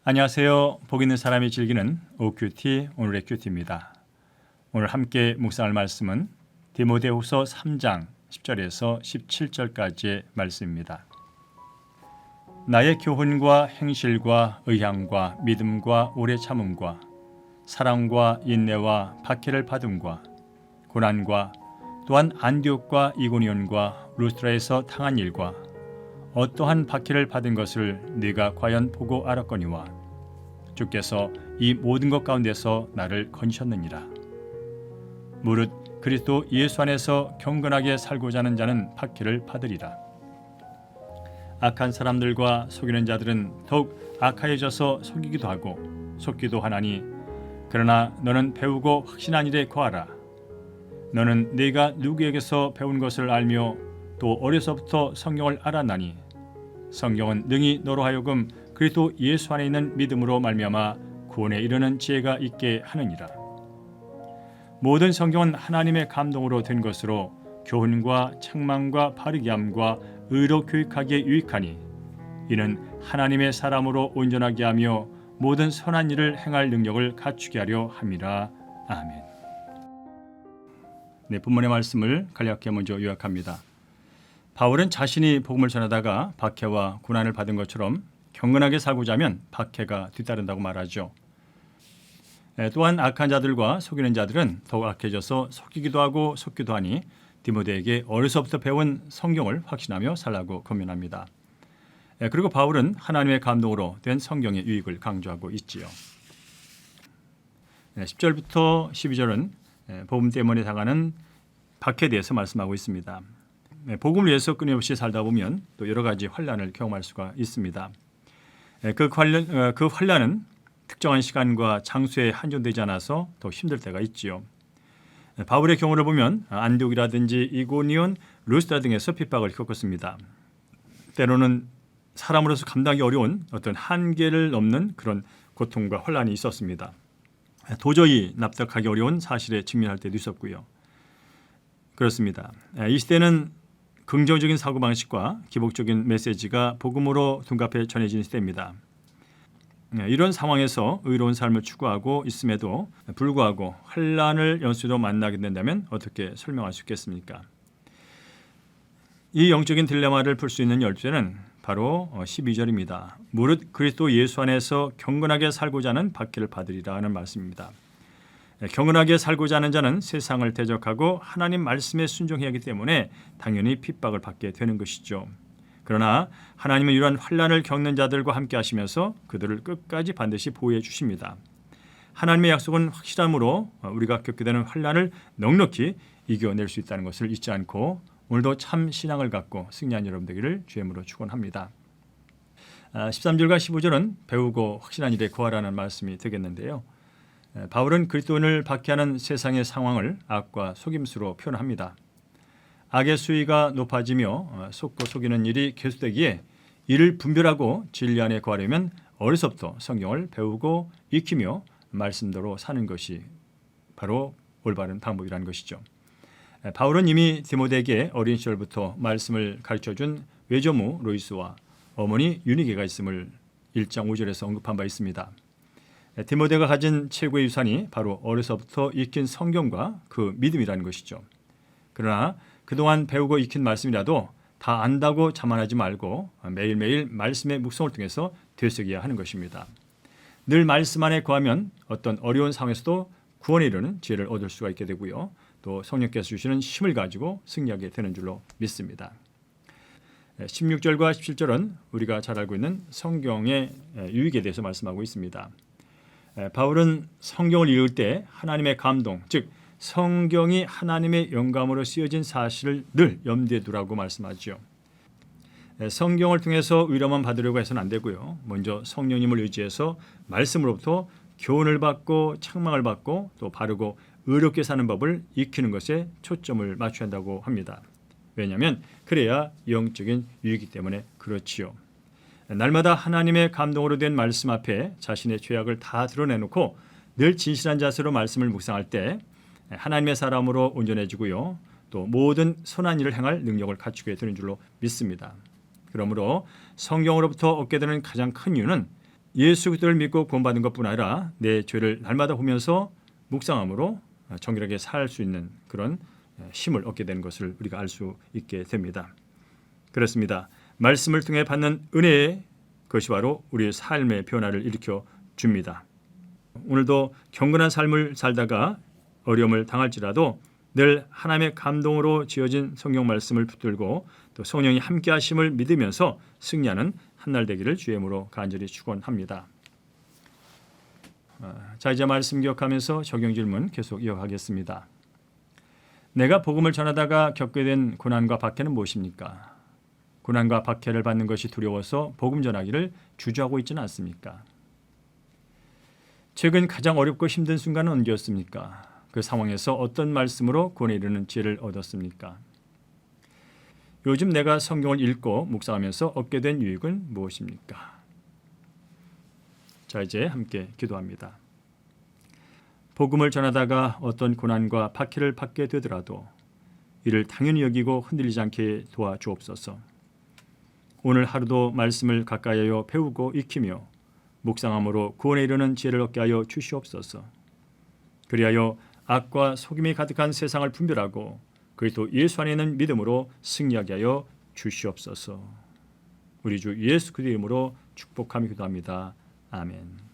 안녕하세요. 복 있는 사람이 즐기는 OQT 오늘의 큐티입니다. 오늘 함께 묵상할 말씀은 디모데후서 3장 10절에서 17절까지의 말씀입니다. 나의 교훈과 행실과 의향과 믿음과 오래 참음과 사랑과 인내와 박해를 받음과 고난과 또한 안디옥과 이고니온과 루스트라에서 당한 일과 어떠한 박해를 받은 것을 네가 과연 보고 알았거니와 주께서 이 모든 것 가운데서 나를 건지셨느니라. 무릇 그리스도 예수 안에서 경건하게 살고자 하는 자는 박해를 받으리라. 악한 사람들과 속이는 자들은 더욱 악하여져서 속이기도 하고 속기도 하나니 그러나 너는 배우고 확신한 일에 거하라. 너는 네가 누구에게서 배운 것을 알며 또 어려서부터 성경을 알았나니 성경은 능히 너로 하여금 그리스도 예수 안에 있는 믿음으로 말미암아 구원에 이르는 지혜가 있게 하느니라. 모든 성경은 하나님의 감동으로 된 것으로 교훈과 책망과 바르게 함과 의로 교육하기에 유익하니 이는 하나님의 사람으로 온전하게 하며 모든 선한 일을 행할 능력을 갖추게 하려 함이라. 아멘. 네, 본문의 말씀을 간략하게 먼저 요약합니다. 바울은 자신이 복음을 전하다가 박해와 고난을 받은 것처럼 경건하게 살고자 하면 박해가 뒤따른다고 말하죠. 또한 악한 자들과 속이는 자들은 더욱 악해져서 속이기도 하고 속기도 하니 디모데에게 어려서부터 배운 성경을 확신하며 살라고 권면합니다. 그리고 바울은 하나님의 감동으로 된 성경의 유익을 강조하고 있지요. 10절부터 12절은 복음 때문에 당하는 박해에 대해서 말씀하고 있습니다. 복음을 위해서 끊임없이 살다 보면 또 여러 가지 환난을 경험할 수가 있습니다. 그 환난은 특정한 시간과 장소에 한정되지 않아서 더 힘들 때가 있지요. 바울의 경우를 보면 안디옥이라든지 이고니온, 루스트라 등에서 핍박을 겪었습니다. 때로는 사람으로서 감당하기 어려운 어떤 한계를 넘는 그런 고통과 환난이 있었습니다. 도저히 납득하기 어려운 사실에 직면할 때도 있었고요. 그렇습니다. 이 시대는 긍정적인 사고방식과 기복적인 메시지가 복음으로 둔갑해 전해지는 시대입니다. 이런 상황에서 의로운 삶을 추구하고 있음에도 불구하고 환난을 연수로 만나게 된다면 어떻게 설명할 수 있겠습니까? 이 영적인 딜레마를 풀 수 있는 열쇠는 바로 12절입니다. 무릇 그리스도 예수 안에서 경건하게 살고자 하는 박해를 받으리라 하는 말씀입니다. 경건하게 살고자 하는 자는 세상을 대적하고 하나님 말씀에 순종해야 하기 때문에 당연히 핍박을 받게 되는 것이죠. 그러나 하나님은 이러한 환난을 겪는 자들과 함께 하시면서 그들을 끝까지 반드시 보호해 주십니다. 하나님의 약속은 확실함으로 우리가 겪게 되는 환난을 넉넉히 이겨낼 수 있다는 것을 잊지 않고 오늘도 참 신앙을 갖고 승리한 여러분 되기를 주의 이름으로 축원합니다. 13절과 15절은 배우고 확신한 일에 거하라는 말씀이 되겠는데요. 바울은 그리스도인을 박해하는 세상의 상황을 악과 속임수로 표현합니다. 악의 수위가 높아지며 속고 속이는 일이 계속되기에 이를 분별하고 진리 안에 거하려면 어려서부터 성경을 배우고 익히며 말씀대로 사는 것이 바로 올바른 방법이라는 것이죠. 바울은 이미 디모데에게 어린 시절부터 말씀을 가르쳐준 외조모 로이스와 어머니 유니게가 있음을 1장 5절에서 언급한 바 있습니다. 디모데가 가진 최고의 유산이 바로 어려서부터 익힌 성경과 그 믿음이라는 것이죠. 그러나 그동안 배우고 익힌 말씀이라도 다 안다고 자만하지 말고 매일매일 말씀의 묵상을 통해서 되새겨야 하는 것입니다. 늘 말씀 안에 거하면 어떤 어려운 상황에서도 구원에 이르는 지혜를 얻을 수가 있게 되고요. 또 성령께서 주시는 힘을 가지고 승리하게 되는 줄로 믿습니다. 16절과 17절은 우리가 잘 알고 있는 성경의 유익에 대해서 말씀하고 있습니다. 바울은 성경을 읽을 때 하나님의 감동, 즉 성경이 하나님의 영감으로 쓰여진 사실을 늘 염두에 두라고 말씀하죠. 성경을 통해서 위로만 받으려고 해서는 안 되고요. 먼저 성령님을 의지해서 말씀으로부터 교훈을 받고 책망을 받고 또 바르고 의롭게 사는 법을 익히는 것에 초점을 맞춰야 한다고 합니다. 왜냐하면 그래야 영적인 유익이기 때문에 그렇지요. 날마다 하나님의 감동으로 된 말씀 앞에 자신의 죄악을 다 드러내놓고 늘 진실한 자세로 말씀을 묵상할 때 하나님의 사람으로 온전해지고요. 또 모든 선한 일을 행할 능력을 갖추게 되는 줄로 믿습니다. 그러므로 성경으로부터 얻게 되는 가장 큰 이유는 예수 그리스도를 믿고 구원받은 것뿐 아니라 내 죄를 날마다 보면서 묵상함으로 정결하게 살 수 있는 그런 힘을 얻게 되는 것을 우리가 알 수 있게 됩니다. 그렇습니다. 말씀을 통해 받는 은혜의 것이 바로 우리의 삶의 변화를 일으켜 줍니다. 오늘도 경건한 삶을 살다가 어려움을 당할지라도 늘 하나님의 감동으로 지어진 성경 말씀을 붙들고 또 성령이 함께 하심을 믿으면서 승리하는 한날 되기를 주의 이름으로 간절히 축원합니다. 자, 이제 말씀 기억하면서 적용 질문 계속 이어가겠습니다. 내가 복음을 전하다가 겪게 된 고난과 박해는 무엇입니까? 고난과 박해를 받는 것이 두려워서 복음 전하기를 주저하고 있지는 않습니까? 최근 가장 어렵고 힘든 순간은 언제였습니까? 그 상황에서 어떤 말씀으로 구원에 이르는 지혜를 얻었습니까? 요즘 내가 성경을 읽고 묵상하면서 얻게 된 유익은 무엇입니까? 자, 이제 함께 기도합니다. 복음을 전하다가 어떤 고난과 박해를 받게 되더라도 이를 당연히 여기고 흔들리지 않게 도와주옵소서. 오늘 하루도 말씀을 가까이하여 배우고 익히며 묵상함으로 구원에 이르는 지혜를 얻게 하여 주시옵소서. 그리하여 악과 속임이 가득한 세상을 분별하고 그리스도 예수 안에 있는 믿음으로 승리하게 하여 주시옵소서. 우리 주 예수 그리스도 이름으로 축복하며 기도합니다. 아멘.